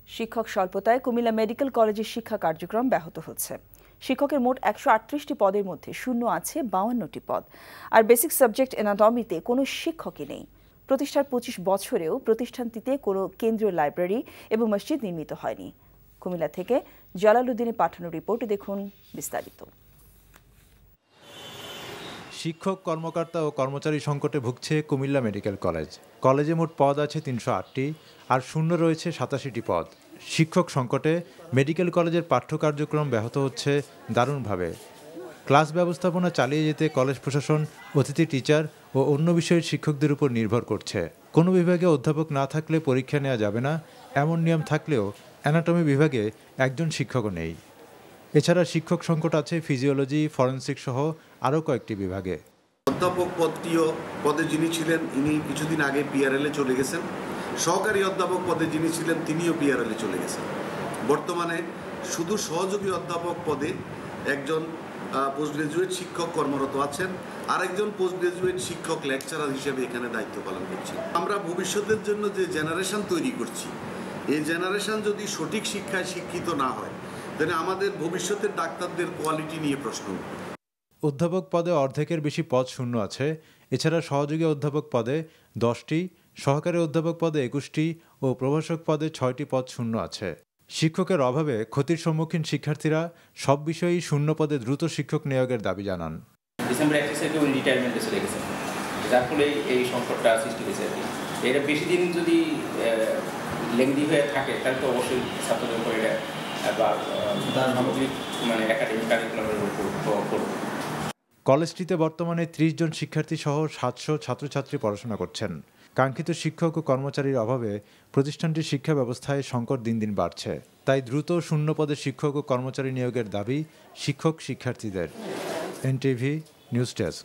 শিক্ষক স্বল্পতায় কুমিল্লা মেডিকেল কলেজের শিক্ষা কার্যক্রম ব্যাহত হচ্ছে। শিক্ষকের মোট ১৩৮টি পদের মধ্যে শূন্য আছে ৫২টি পদ। আর বেসিক সাবজেক্ট এনাটমিতে কোনো শিক্ষকই নেই। প্রতিষ্ঠার ২৫ বছরেও প্রতিষ্ঠানটিতে কোনো কেন্দ্রীয় লাইব্রেরি এবং মসজিদ নির্মিত হয়নি। কুমিল্লা থেকে জালালউদ্দিনের পাঠানো রিপোর্ট দেখুন বিস্তারিত। শিক্ষক, কর্মকর্তা ও কর্মচারী সংকটে ভুগছে কুমিল্লা মেডিকেল কলেজ। কলেজে মোট পদ আছে ৩০৮টি, আর শূন্য রয়েছে ৮৭টি পদ। শিক্ষক সংকটে মেডিকেল কলেজের পাঠ্য কার্যক্রম ব্যাহত হচ্ছে দারুণভাবে। ক্লাস ব্যবস্থাপনা চালিয়ে যেতে কলেজ প্রশাসন অতিথি টিচার ও অন্য বিষয়ের শিক্ষকদের উপর নির্ভর করছে। কোনো বিভাগে অধ্যাপক না থাকলে পরীক্ষা নেওয়া যাবে না, এমন নিয়ম থাকলেও অ্যানাটমি বিভাগে একজন শিক্ষকও নেই। এছাড়া শিক্ষক সংকট আছে ফিজিওলজি, ফরেনসিক সহ আরও কয়েকটি বিভাগে। অধ্যাপক পদে যিনি ছিলেন ইনি কিছুদিন আগে পিআরএলে চলে গেছেন। সহকারী অধ্যাপক পদে যিনি ছিলেন তিনিও পিআরএলে চলে গেছেন। বর্তমানে শুধু সহযোগী অধ্যাপক পদে একজন পোস্ট গ্রাজুয়েট শিক্ষক কর্মরত আছেন, আরেকজন পোস্ট গ্রাজুয়েট শিক্ষক লেকচারার হিসেবে এখানে দায়িত্ব পালন করছেন। আমরা ভবিষ্যতের জন্য যে জেনারেশন তৈরি করছি, এই জেনারেশন যদি সঠিক শিক্ষায় শিক্ষিত না হয় তাহলে আমাদের ভবিষ্যতের ডাক্তারদের কোয়ালিটি নিয়ে প্রশ্ন। অধ্যাপক পদে অর্ধেকের বেশি পদ শূন্য আছে। এছাড়া সহযোগী অধ্যাপক পদে 10টি, সহকারী অধ্যাপক পদে 21টি ও প্রভাষক পদে 6টি পদ শূন্য আছে। শিক্ষকের অভাবে ক্ষতির সম্মুখীন শিক্ষার্থীরা সব বিষয়েই শূন্য পদে দ্রুত শিক্ষক নিয়োগের দাবি জানান। ডিসেম্বর 31 থেকে উনি রিটায়ারমেন্টে চলে গেছেন, যার ফলে এই সংকটটা সৃষ্টি হয়েছে আর কি। এটা বেশি দিন যদি লেংদি হয়ে থাকে তাহলে তো অবশ্যই ছাত্রদের উপর এটা বা সামগ্রিক একাডেমিক কারিকুলামের উপর প্রভাব পড়বে। কলেজটিতে বর্তমানে 30 জন শিক্ষার্থী সহ 700 ছাত্রছাত্রী পড়াশোনা করছেন। কাঙ্ক্ষিত শিক্ষক ও কর্মচারীর অভাবে প্রতিষ্ঠানটির শিক্ষা ব্যবস্থায় সংকট দিন দিন বাড়ছে। তাই দ্রুত শূন্য পদে শিক্ষক ও কর্মচারী নিয়োগের দাবি শিক্ষক শিক্ষার্থীদের। NTV news desk.